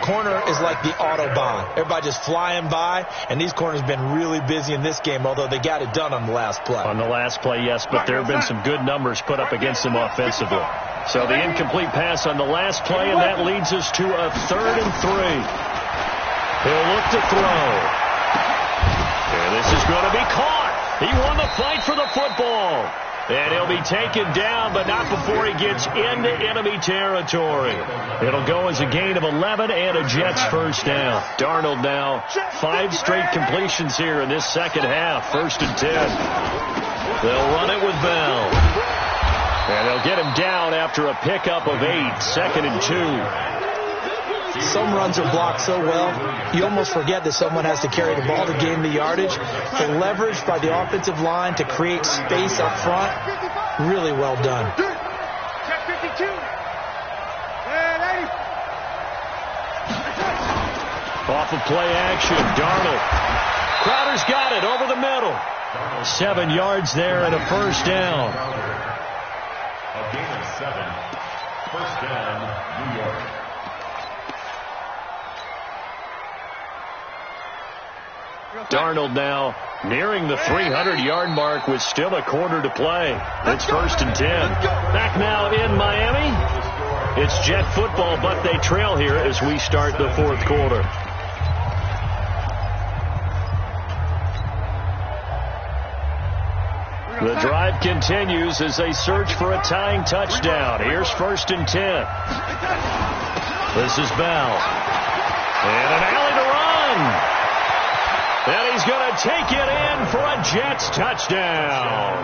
Corner is like the Autobahn. Everybody just flying by, and these corners have been really busy in this game, although they got it done on the last play. On the last play, yes, but there have been some good numbers put up against them offensively. So the incomplete pass on the last play, and that leads us to a 3rd and 3. He'll look to throw. And this is going to be caught. He won the fight for the football. And he'll be taken down, but not before he gets into enemy territory. It'll go as a gain of 11 and a Jets first down. Darnold now 5 straight completions here in this second half. 1st and 10. They'll run it with Bell. And they'll get him down after a pickup of 8. 2nd and 2. Some runs are blocked so well, you almost forget that someone has to carry the ball to gain the yardage. The leverage by the offensive line to create space up front, really well done. Check 52. Off of play action, Darnold. Crowder's got it over the middle. 7 yards there and a first down. A gain of 7. First down, New York. Darnold now nearing the 300-yard mark with still a quarter to play. It's 1st and 10. Back now in Miami. It's Jet football, but they trail here as we start the 4th quarter. The drive continues as they search for a tying touchdown. Here's 1st and 10. This is Bell. And an alley to run. And he's going to take it in for a Jets touchdown.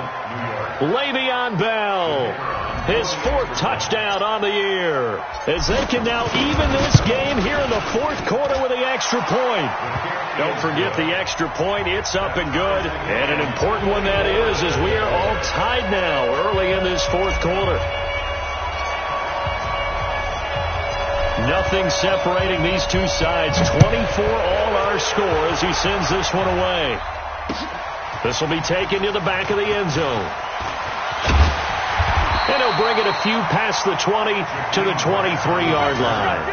Le'Veon Bell, his 4th touchdown on the year, as they can now even this game here in the 4th quarter with the extra point. Don't forget the extra point. It's up and good. And an important one that is, as we are all tied now early in this 4th quarter. Nothing separating these two sides. 24 all our score as he sends this one away. This will be taken to the back of the end zone. And he'll bring it a few past the 20 to the 23-yard line.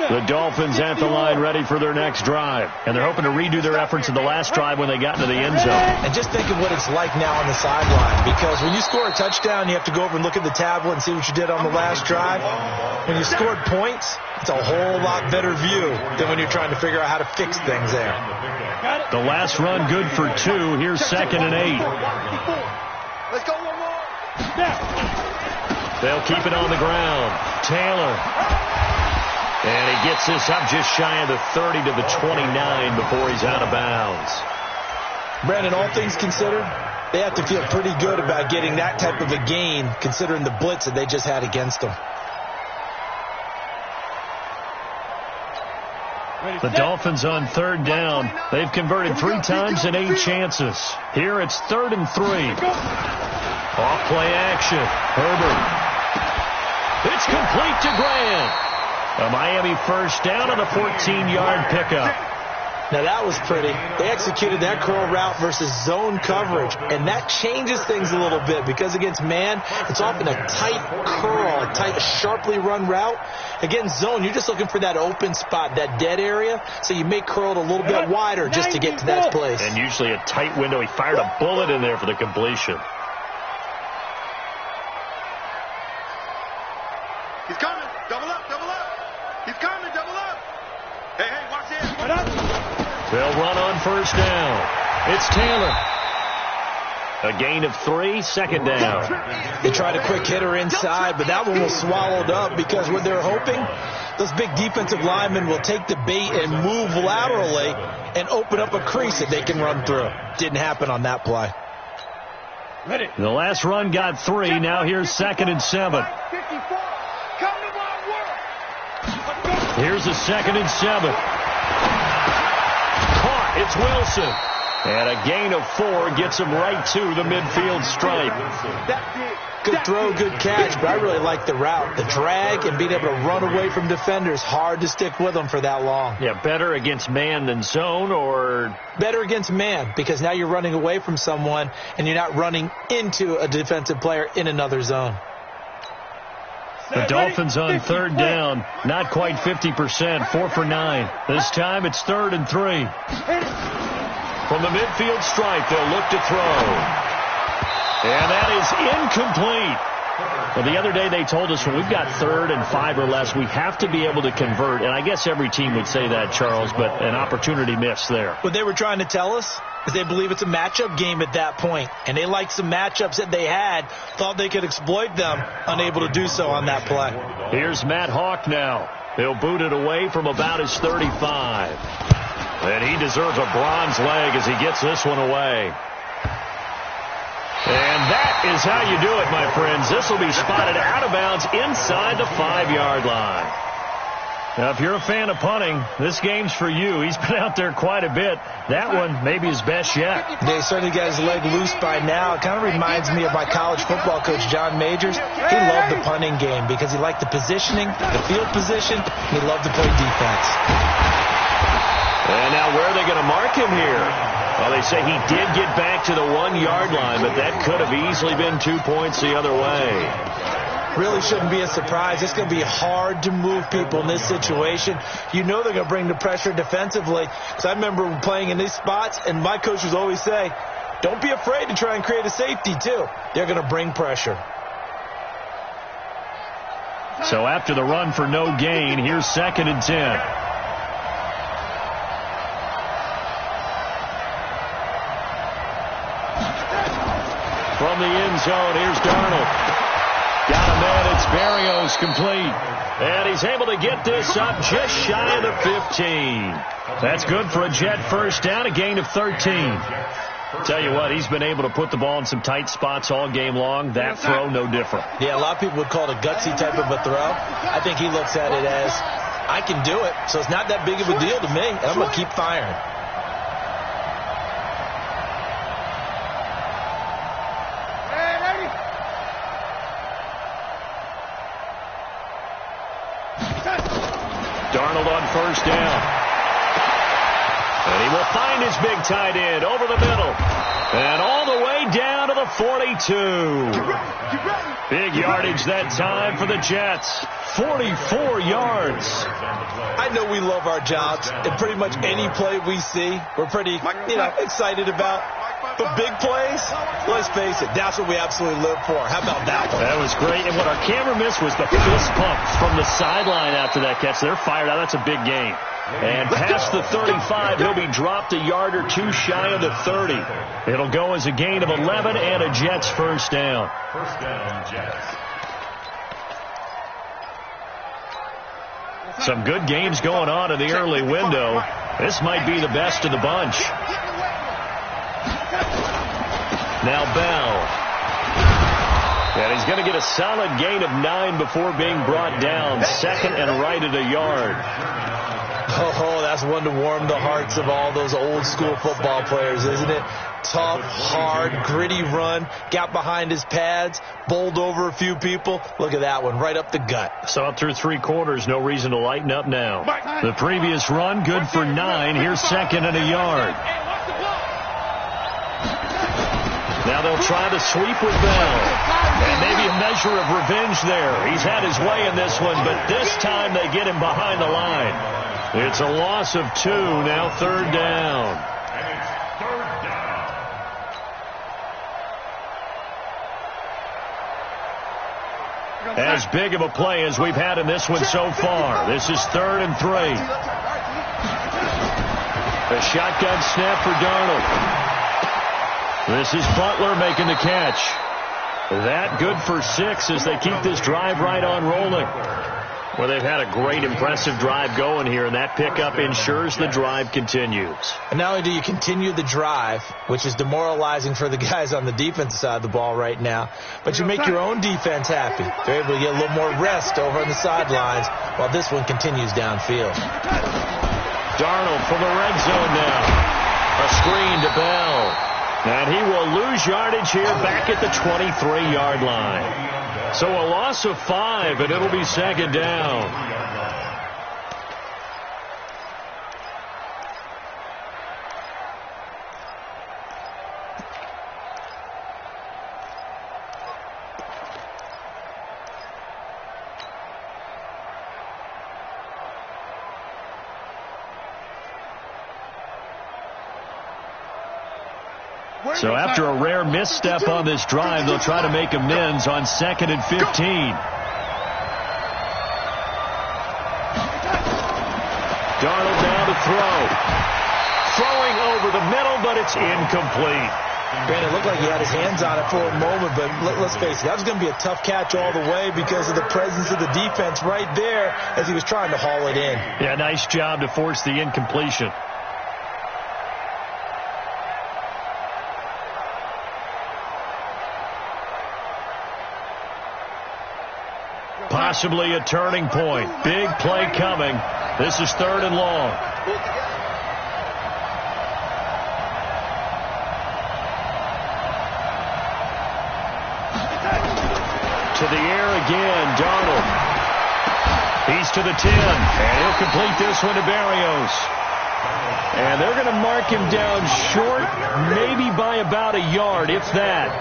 The Dolphins at the line ready for their next drive. And they're hoping to redo their efforts in the last drive when they got into the end zone. And just think of what it's like now on the sideline. Because when you score a touchdown, you have to go over and look at the tablet and see what you did on the last drive. When you scored points, it's a whole lot better view than when you're trying to figure out how to fix things there. The last run good for 2. Here's 2nd and 8. Let's go one more. They'll keep it on the ground. Taylor. And he gets this up just shy of the 30 to the 29 before he's out of bounds. Brandon, all things considered, they have to feel pretty good about getting that type of a gain considering the blitz that they just had against them. The Dolphins on 3rd down. They've converted 3 times in 8 chances. Here it's 3rd and 3. Off play action. Herbert. It's complete to Grant. A Miami first down on a 14-yard pickup. Now that was pretty. They executed that curl route versus zone coverage, and that changes things a little bit because against man, it's often a tight curl, a tight, sharply run route. Against zone, you're just looking for that open spot, that dead area, so you may curl it a little bit wider just to get to that place. And usually a tight window. He fired a bullet in there for the completion. He's coming. Double up, double up. He's coming, double up. Hey, watch this. They'll run on first down. It's Taylor. A gain of 3, second down. They tried a quick hitter inside, but that one was swallowed up because what they're hoping, those big defensive linemen will take the bait and move laterally and open up a crease that they can run through. Didn't happen on that play. The last run got 3. Now here's 2nd and 7. Here's a 2nd and 7. Caught. It's Wilson. And a gain of 4 gets him right to the midfield stripe. Good throw, good catch, but I really like the route. The drag and being able to run away from defenders, hard to stick with them for that long. Yeah, better against man than zone, or? Better against man, because now you're running away from someone and you're not running into a defensive player in another zone. The Dolphins on 3rd down, not quite 50%, 4 for 9. This time it's 3rd and 3. From the midfield stripe, they'll look to throw. And that is incomplete. Well, the other day they told us when we've got 3rd and 5 or less, we have to be able to convert. And I guess every team would say that, Charles, but an opportunity missed there. What they were trying to tell us is they believe it's a matchup game at that point. And they liked some matchups that they had, thought they could exploit them, unable to do so on that play. Here's Matt Hawk now. He'll boot it away from about his 35. And he deserves a bronze leg as he gets this one away. And that is how you do it, my friends. This will be spotted out of bounds inside the 5-yard line. Now, if you're a fan of punting, this game's for you. He's been out there quite a bit. That one maybe his best yet. They certainly got his leg loose by now. It kind of reminds me of my college football coach, John Majors. He loved the punting game because he liked the positioning, the field position, and he loved to play defense. And now where are they going to mark him here? Well, they say he did get back to the 1-yard line, but that could have easily been 2 points the other way. Really shouldn't be a surprise. It's going to be hard to move people in this situation. You know they're going to bring the pressure defensively. Because I remember playing in these spots, and my coaches always say, don't be afraid to try and create a safety, too. They're going to bring pressure. So after the run for no gain, here's 2nd and 10. From the end zone, here's Darnold. Got a man, it's Berrios, complete. And he's able to get this up just shy of the 15. That's good for a Jet first down, a gain of 13. Tell you what, he's been able to put the ball in some tight spots all game long. That throw, no different. Yeah, a lot of people would call it a gutsy type of a throw. I think he looks at it as, I can do it, so it's not that big of a deal to me, and I'm going to keep firing. Darnold on first down. And he will find his big tight end over the middle. And all the way down to the 42. Big yardage that time for the Jets. 44 yards. I know we love our jobs, and pretty much any play we see, we're pretty, excited about. But big plays, let's face it, that's what we absolutely live for. How about that one? That was great. And what our camera missed was the fist pump from the sideline after that catch. They're fired out. That's a big gain. And past the 35, he'll be dropped a yard or two shy of the 30. It'll go as a gain of 11 and a Jets first down. First down, Jets. Some good games going on in the early window. This might be the best of the bunch. Now Bell. And he's going to get a solid gain of 9 before being brought down. Second and right at a yard. Oh, that's one to warm the hearts of all those old school football players, isn't it? Tough, hard, gritty run. Got behind his pads, bowled over a few people. Look at that one, right up the gut. Saw it through 3 quarters. No reason to lighten up now. The previous run, good for 9. Here's second and a yard. Now they'll try to sweep with Bell. And maybe a measure of revenge there. He's had his way in this one, but this time they get him behind the line. It's a loss of 2, now third down. And it's third down. As big of a play as we've had in this one so far. This is 3rd and 3. A shotgun snap for Darnold. This is Butler making the catch. That good for 6 as they keep this drive right on rolling. Well, they've had a great, impressive drive going here, and that pickup ensures the drive continues. And not only do you continue the drive, which is demoralizing for the guys on the defensive side of the ball right now, but you make your own defense happy. They're able to get a little more rest over on the sidelines while this one continues downfield. Darnold from the red zone now. A screen to Bell. And he will lose yardage here back at the 23-yard line. So a loss of 5, and it'll be second down. So after a rare misstep on this drive, they'll try to make amends on 2nd and 15. Darnold now to throw. Throwing over the middle, but it's incomplete. Brandon, it looked like he had his hands on it for a moment, but let's face it, that was going to be a tough catch all the way because of the presence of the defense right there as he was trying to haul it in. Yeah, nice job to force the incompletion. Possibly a turning point. Big play coming. This is 3rd and long. To the air again, Darnold. He's to the 10, and he'll complete this one to Berrios. And they're going to mark him down short, maybe by about a yard, if that.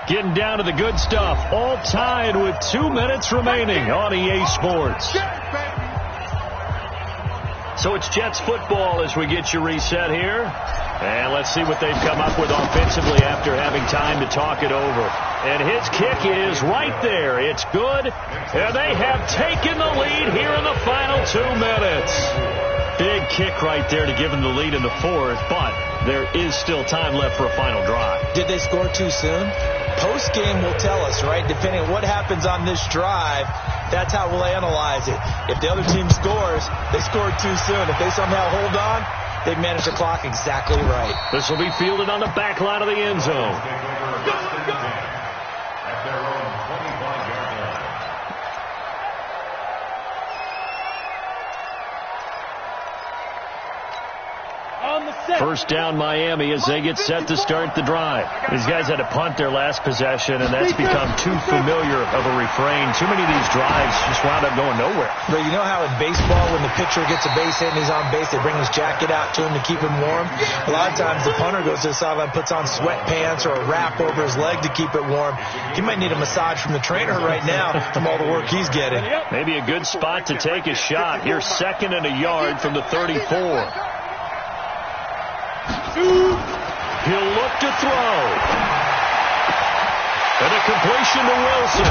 Getting down to the good stuff. All tied with 2 minutes remaining on EA Sports. So it's Jets football as we get you reset here. And let's see what they've come up with offensively after having time to talk it over. And his kick is right there. It's good. And they have taken the lead here in the final 2 minutes. Big kick right there to give them the lead in the 4th, but there is still time left for a final drive. Did they score too soon? Post-game will tell us, right? Depending on what happens on this drive, that's how we'll analyze it. If the other team scores, they scored too soon. If they somehow hold on, they've managed the clock exactly right. This will be fielded on the back line of the end zone. First down Miami as they get set to start the drive. These guys had to punt their last possession, and that's become too familiar of a refrain. Too many of these drives just wound up going nowhere. But you know how in baseball, when the pitcher gets a base hit and he's on base, they bring his jacket out to him to keep him warm? A lot of times the punter goes to the sideline, puts on sweatpants or a wrap over his leg to keep it warm. He might need a massage from the trainer right now from all the work he's getting. Maybe a good spot to take a shot. Here's 2nd and a yard from the 34. He'll look to throw. And a completion to Wilson.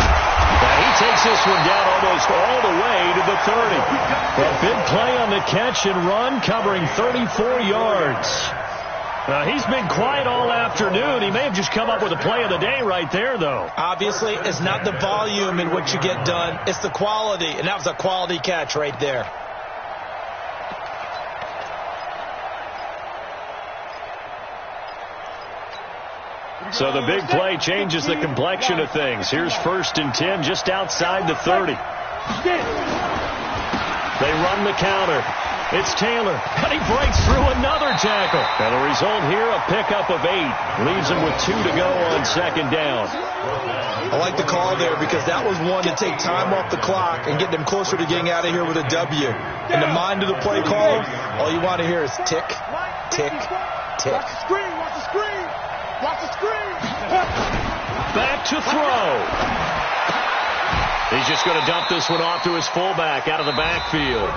Now he takes this one down almost all the way to the 30. A big play on the catch and run, covering 34 yards. He's been quiet all afternoon. He may have just come up with a play of the day right there, though. Obviously, it's not the volume in what you get done. It's the quality, and that was a quality catch right there. So the big play changes the complexion of things. Here's 1st and 10 just outside the 30. They run the counter. It's Taylor, and he breaks through another tackle. And the result here, a pickup of 8. Leaves him with 2 to go on 2nd down. I like the call there because that was one to take time off the clock and get them closer to getting out of here with a W. In the mind of the play caller, all you want to hear is tick, tick, tick. Watch the screen, watch the screen. Watch the screen. Back to throw. He's just going to dump this one off to his fullback out of the backfield.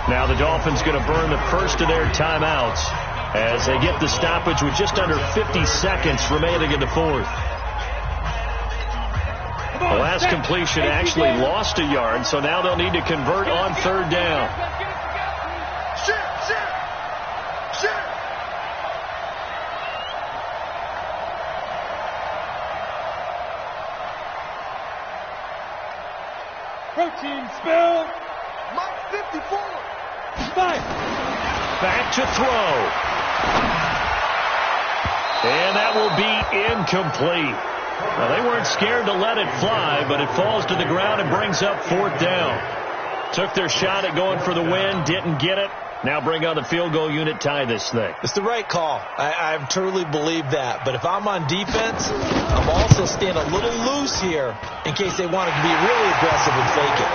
Now the Dolphins going to burn the first of their timeouts as they get the stoppage with just under 50 seconds remaining in the 4th. The last completion actually lost a yard, so now they'll need to convert on third down. Shit. 13, spill. Mike 54. 5. Back to throw. And that will be incomplete. Well, they weren't scared to let it fly, but it falls to the ground and brings up fourth down. Took their shot at going for the win, didn't get it. Now bring on the field goal unit, tie this thing. It's the right call. I truly believe that. But if I'm on defense, I'm also staying a little loose here in case they wanted to be really aggressive and fake it.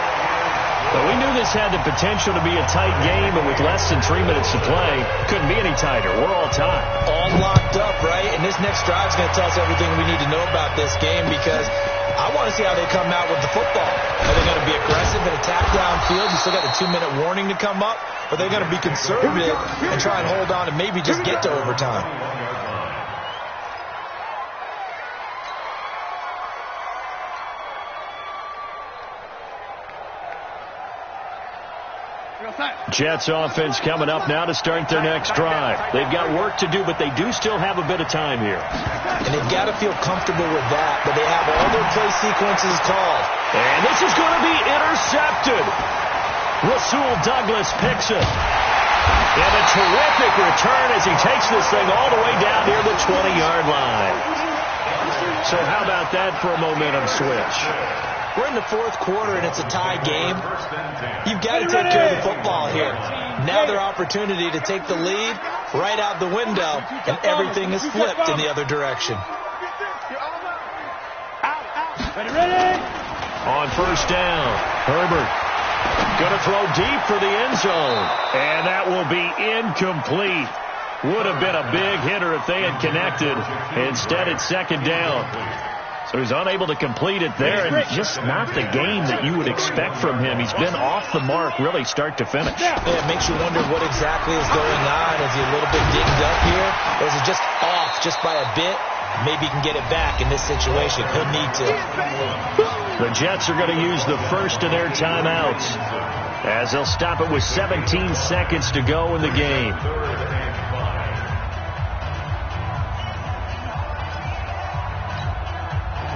But we knew this had the potential to be a tight game, but with less than 3 minutes to play, couldn't be any tighter. We're all tied. All locked up, right? And this next drive is going to tell us everything we need to know about this game because I want to see how they come out with the football. Are they going to be aggressive and attack downfield? You still got a 2-minute warning to come up. Or they're going to be conservative and try and hold on and maybe just get to overtime. Jets offense coming up now to start their next drive. They've got work to do, but they do still have a bit of time here. And they've got to feel comfortable with that, but they have all their play sequences called. And this is going to be intercepted. Rasul Douglas picks it. And a terrific return as he takes this thing all the way down near the 20-yard line. So how about that for a momentum switch? We're in the fourth quarter, and it's a tie game. You've got to take care of the football here. Now their opportunity to take the lead right out the window, and everything is flipped in the other direction. Ready? On first down, Herbert going to throw deep for the end zone. And that will be incomplete. Would have been a big hitter if they had connected. Instead, it's second down. So he's unable to complete it there, and just not the game that you would expect from him. He's been off the mark, really, start to finish. Yeah, it makes you wonder what exactly is going on. Is he a little bit dinged up here? Or is it just off just by a bit? Maybe he can get it back in this situation. He'll need to. The Jets are going to use the first of their timeouts as they'll stop it with 17 seconds to go in the game.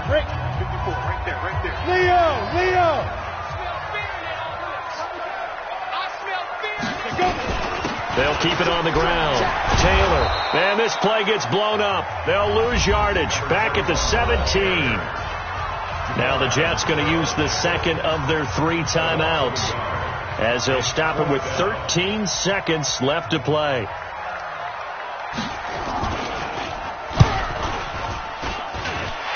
Break. 54, right there. Leo! They'll keep it on the ground. Taylor. And this play gets blown up. They'll lose yardage. Back at the 17. Now the Jets going to use the second of their 3 timeouts as they'll stop it with 13 seconds left to play.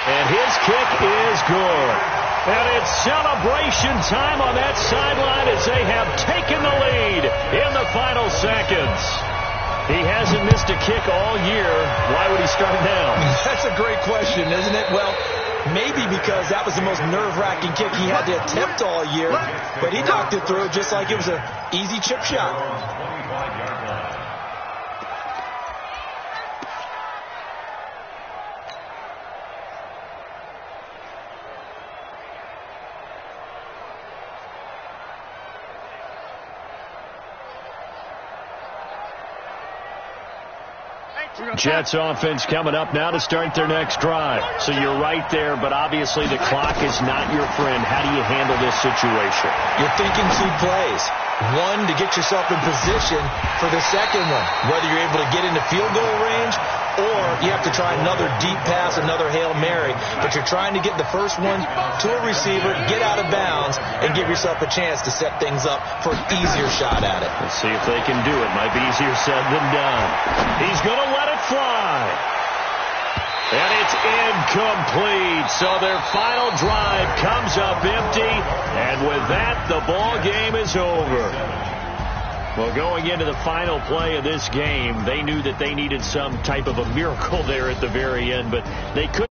And his kick is good. And it's celebration time on that sideline as they have taken the lead in the final seconds. He hasn't missed a kick all year. Why would he start now? That's a great question, isn't it? Well, maybe because that was the most nerve-wracking kick he had to attempt all year. But he knocked it through just like it was an easy chip shot. Jets offense coming up now to start their next drive. So you're right there, but obviously the clock is not your friend. How do you handle this situation? You're thinking 2 plays. One, to get yourself in position for the second one, whether you're able to get into field goal range or you have to try another deep pass, another Hail Mary. But you're trying to get the first one to a receiver, get out of bounds, and give yourself a chance to set things up for an easier shot at it. Let's see if they can do it. Might be easier said than done. He's going to let it fly. And it's incomplete. So their final drive comes up empty. And with that, the ball game is over. Well, going into the final play of this game, they knew that they needed some type of a miracle there at the very end, but they couldn't.